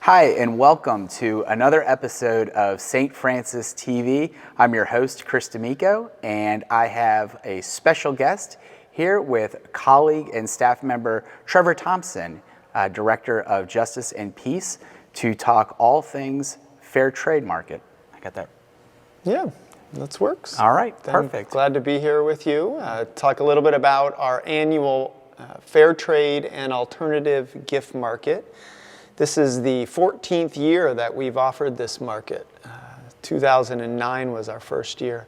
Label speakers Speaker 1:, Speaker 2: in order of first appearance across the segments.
Speaker 1: Hi, and welcome to another episode of St. Francis TV. I'm your host, Chris D'Amico, and I have a special guest here with colleague and staff member Trevor Thompson, Director of Justice and Peace, to talk all things fair trade market. I got that?
Speaker 2: Yeah, that works.
Speaker 1: All right, perfect.
Speaker 2: Glad to be here with you. Talk a little bit about our annual fair trade and alternative gift market. This is the 14th year that we've offered this market. 2009 was our first year.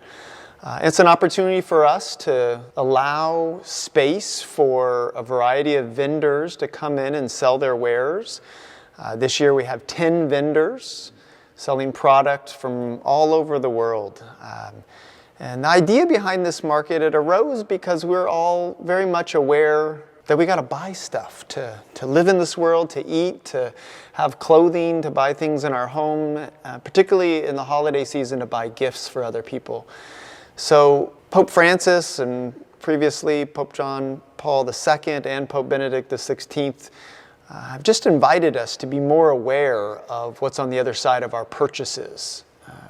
Speaker 2: It's an opportunity for us to allow space for a variety of vendors to come in and sell their wares. This year we have 10 vendors selling product from all over the world. And the idea behind this market, it arose because we're all very much aware that we got to buy stuff to live in this world, to eat, to have clothing, to buy things in our home, particularly in the holiday season, to buy gifts for other people. So Pope Francis and previously Pope John Paul II and Pope Benedict XVI have just invited us to be more aware of what's on the other side of our purchases,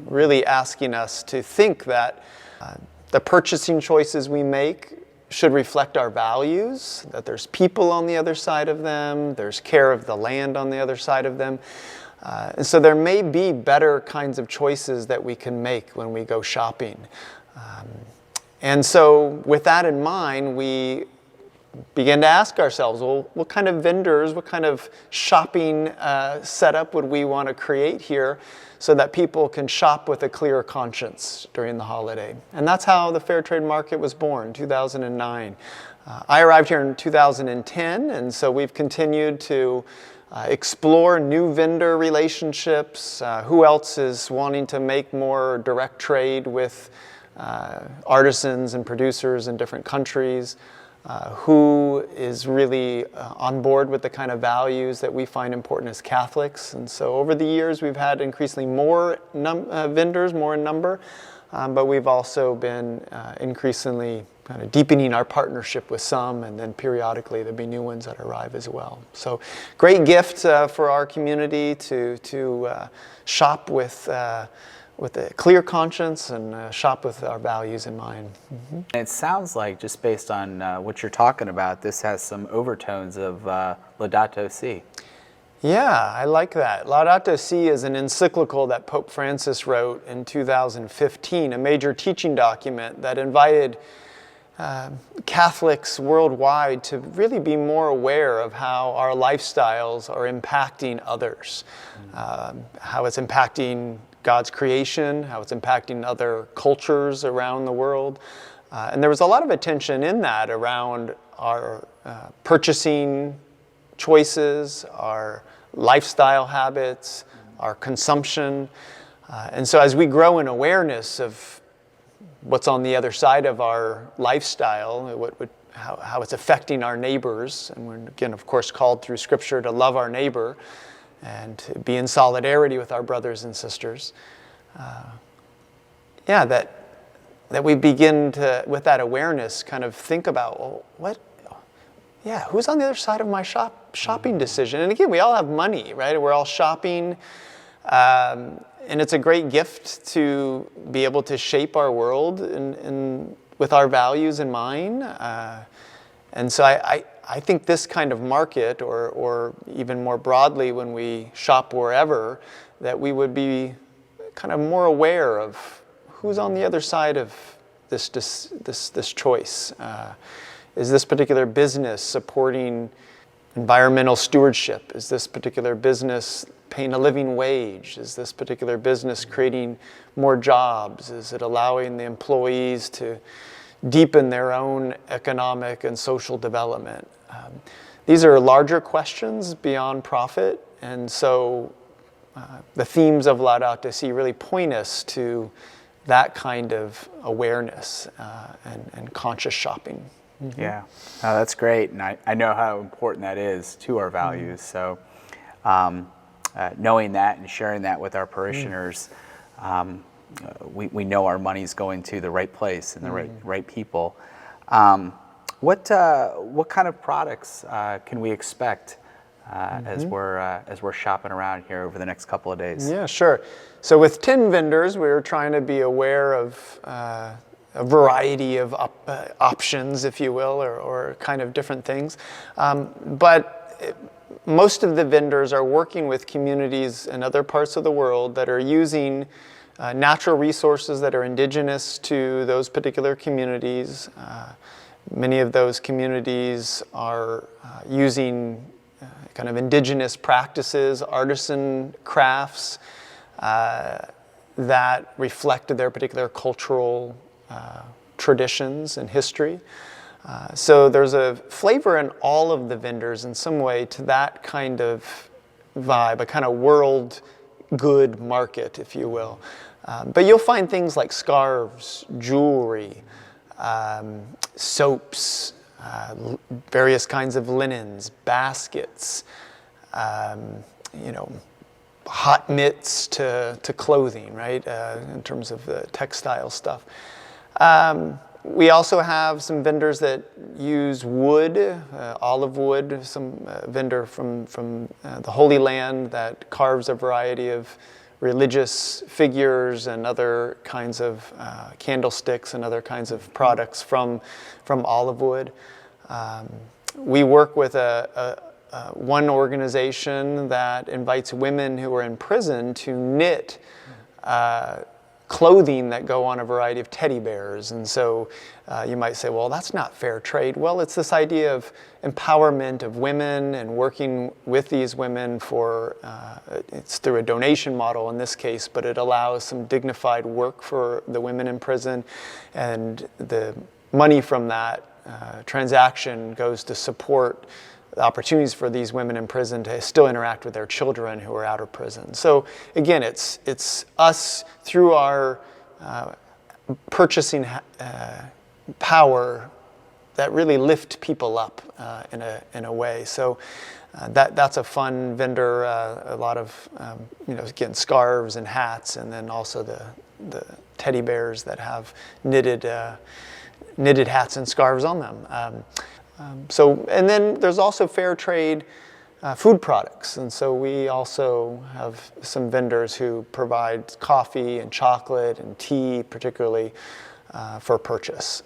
Speaker 2: really asking us to think that the purchasing choices we make should reflect our values, that there's people on the other side of them, there's care of the land on the other side of them. And so there may be better kinds of choices that we can make when we go shopping. And so with that in mind, we begin to ask ourselves, well, what kind of vendors, what kind of shopping setup would we want to create here so that people can shop with a clear conscience during the holiday? And that's how the Fair Trade Market was born, 2009. I arrived here in 2010, and so we've continued to explore new vendor relationships. Who else is wanting to make more direct trade with artisans and producers in different countries? Who is really on board with the kind of values that we find important as Catholics. And so over the years, we've had increasingly more vendors, more in number, but we've also been increasingly kind of deepening our partnership with some, and then periodically there'll be new ones that arrive as well. So great gift for our community to shop with a clear conscience and shop with our values in mind. Mm-hmm.
Speaker 1: It sounds like, just based on what you're talking about, this has some overtones of Laudato Si.
Speaker 2: Yeah, I like that. Laudato Si is an encyclical that Pope Francis wrote in 2015, a major teaching document that invited Catholics worldwide to really be more aware of how our lifestyles are impacting others, how it's impacting God's creation, how it's impacting other cultures around the world. And there was a lot of attention in that around our purchasing choices, our lifestyle habits, our consumption. And so as we grow in awareness of what's on the other side of our lifestyle, how it's affecting our neighbors, and we're, again, of course, called through Scripture to love our neighbor and to be in solidarity with our brothers and sisters. That we begin to, with that awareness, kind of think about, well, who's on the other side of my shopping decision? And again, we all have money, right? We're all shopping, and it's a great gift to be able to shape our world with our values in mind. And so I think this kind of market, or even more broadly when we shop wherever, that we would be kind of more aware of who's on the other side of this choice. Is this particular business supporting environmental stewardship? Is this particular business paying a living wage? Is this particular business creating more jobs? Is it allowing the employees to deepen their own economic and social development? These are larger questions beyond profit, and so the themes of Laudato Si really point us to that kind of awareness and conscious shopping. Mm-hmm.
Speaker 1: Yeah, that's great, and I know how important that is to our values. So knowing that and sharing that with our parishioners, we know our money's going to the right place and the right people. What kind of products can we expect as we're shopping around here over the next couple of days.
Speaker 2: Yeah, sure. So with tin vendors, we're trying to be aware of a variety of options, if you will, or kind of different things. But most of the vendors are working with communities in other parts of the world that are using natural resources that are indigenous to those particular communities. Many of those communities are using kind of indigenous practices, artisan crafts that reflect their particular cultural traditions and history. So there's a flavor in all of the vendors in some way to that kind of vibe, a kind of world good market, if you will. But you'll find things like scarves, jewelry, soaps, various kinds of linens, baskets, hot mitts to clothing, right, in terms of the textile stuff. We also have some vendors that use wood, olive wood, some vendor from the Holy Land that carves a variety of religious figures and other kinds of candlesticks and other kinds of products from olive wood. We work with one organization that invites women who are in prison to knit clothing that go on a variety of teddy bears. And so you might say, well, that's not fair trade. Well, it's this idea of empowerment of women and working with these women for, it's through a donation model in this case, but it allows some dignified work for the women in prison. And the money from that transaction goes to support the opportunities for these women in prison to still interact with their children who are out of prison. So again, it's us through our purchasing power that really lift people up in a way. So that's a fun vendor. A lot of again, scarves and hats, and then also the teddy bears that have knitted hats and scarves on them. And then there's also fair trade food products. And so we also have some vendors who provide coffee and chocolate and tea, particularly for purchase.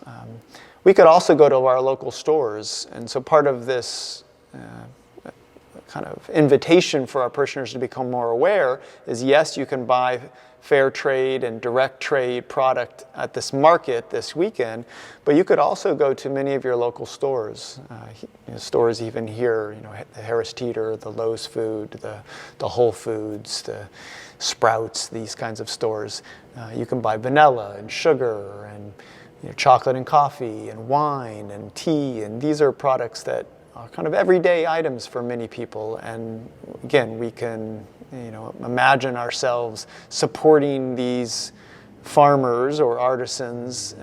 Speaker 2: We could also go to our local stores. And so part of this kind of invitation for our parishioners to become more aware is, yes, you can buy fair trade and direct trade product at this market this weekend, but you could also go to many of your local stores, stores even here, the Harris Teeter, the Lowe's Food, the Whole Foods, the Sprouts, these kinds of stores. You can buy vanilla and sugar and chocolate and coffee and wine and tea, and these are products that are kind of everyday items for many people. And again, we can imagine ourselves supporting these farmers or artisans,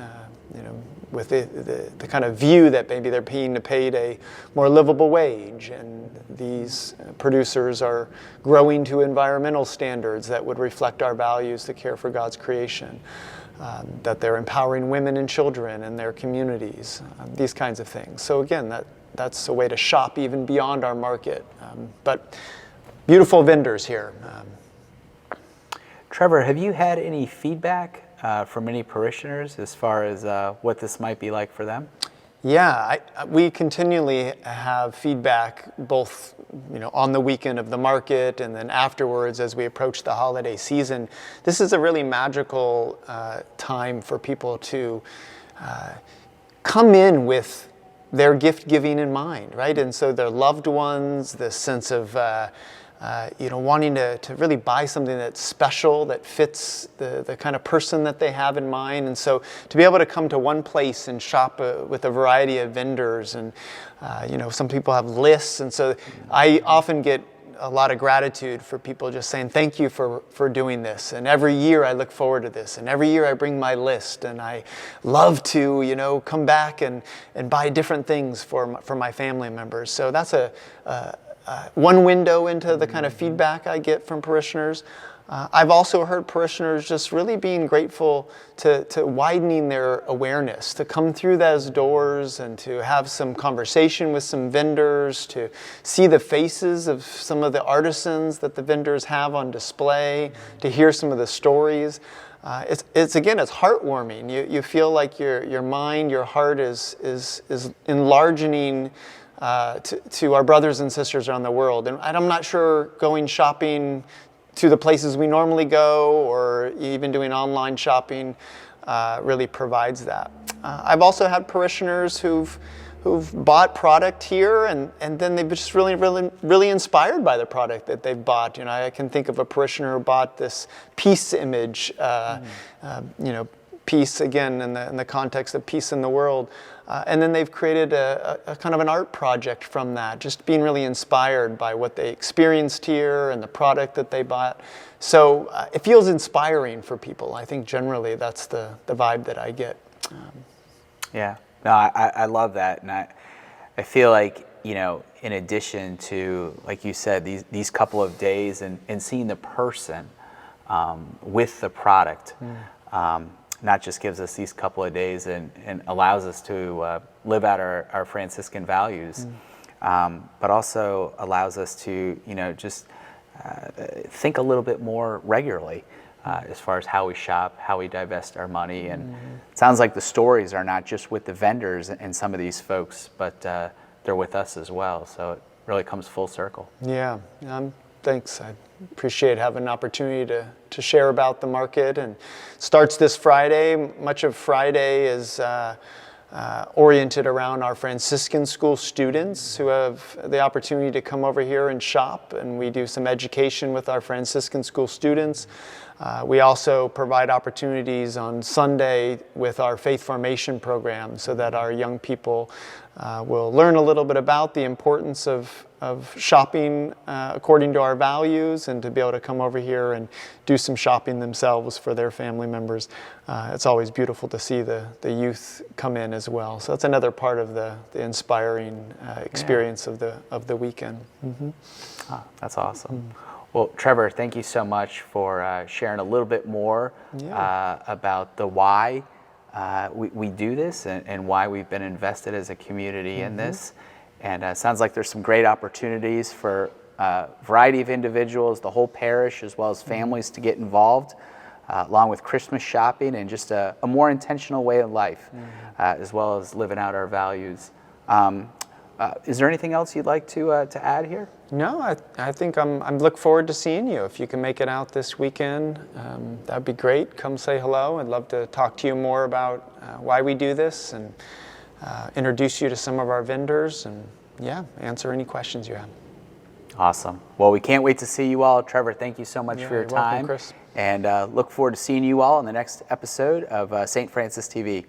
Speaker 2: with the kind of view that maybe they're being paid a more livable wage, and these producers are growing to environmental standards that would reflect our values to care for God's creation, that they're empowering women and children in their communities, these kinds of things. So again, that's a way to shop even beyond our market. But beautiful vendors here.
Speaker 1: Trevor, have you had any feedback from any parishioners as far as what this might be like for them?
Speaker 2: Yeah, we continually have feedback both on the weekend of the market and then afterwards as we approach the holiday season. This is a really magical time for people to come in with their gift giving in mind, right? And so their loved ones, the sense of wanting to really buy something that's special, that fits the kind of person that they have in mind. And so to be able to come to one place and shop with a variety of vendors, and some people have lists. And so I often get a lot of gratitude for people just saying, thank you for doing this. And every year I look forward to this. And every year I bring my list, and I love to, come back and buy different things for my family members. So that's one window into the kind of feedback I get from parishioners. I've also heard parishioners just really being grateful to widening their awareness, to come through those doors and to have some conversation with some vendors, to see the faces of some of the artisans that the vendors have on display, to hear some of the stories. It's heartwarming. You feel like your mind, your heart is enlarging to our brothers and sisters around the world. And I'm not sure going shopping to the places we normally go, or even doing online shopping, really provides that. I've also had parishioners who've bought product here, and then they've just really inspired by the product that they've bought. I can think of a parishioner who bought this peace image, peace again in the context of peace in the world. And then they've created a kind of an art project from that, just being really inspired by what they experienced here and the product that they bought. So it feels inspiring for people. I think generally that's the vibe that I get.
Speaker 1: Yeah, no, I love that. And I feel like, in addition to, like you said, these couple of days and seeing the person with the product, not just gives us these couple of days and allows us to live out our Franciscan values, but also allows us to, just think a little bit more regularly as far as how we shop, how we divest our money. And it sounds like the stories are not just with the vendors and some of these folks, but they're with us as well. So it really comes full circle.
Speaker 2: Yeah, thanks. I appreciate having an opportunity to share about the market. And starts this Friday. Much of Friday is oriented around our Franciscan school students who have the opportunity to come over here and shop. And we do some education with our Franciscan school students. We also provide opportunities on Sunday with our faith formation program so that our young people will learn a little bit about the importance of shopping according to our values, and to be able to come over here and do some shopping themselves for their family members. It's always beautiful to see the youth come in as well. So that's another part of the inspiring experience of the weekend. Mm-hmm.
Speaker 1: Oh, that's awesome. Well, Trevor, thank you so much for sharing a little bit more about the why we do this and why we've been invested as a community in this. And it sounds like there's some great opportunities for a variety of individuals, the whole parish, as well as families to get involved, along with Christmas shopping and just a more intentional way of life, as well as living out our values. Is there anything else you'd like to add here?
Speaker 2: No, I think I'm look forward to seeing you. If you can make it out this weekend, that'd be great. Come say hello. I'd love to talk to you more about why we do this, and introduce you to some of our vendors, and answer any questions you have.
Speaker 1: Awesome. Well, we can't wait to see you all. Trevor, thank you so much for your time.
Speaker 2: Welcome, Chris.
Speaker 1: And look forward to seeing you all in the next episode of St. Francis TV.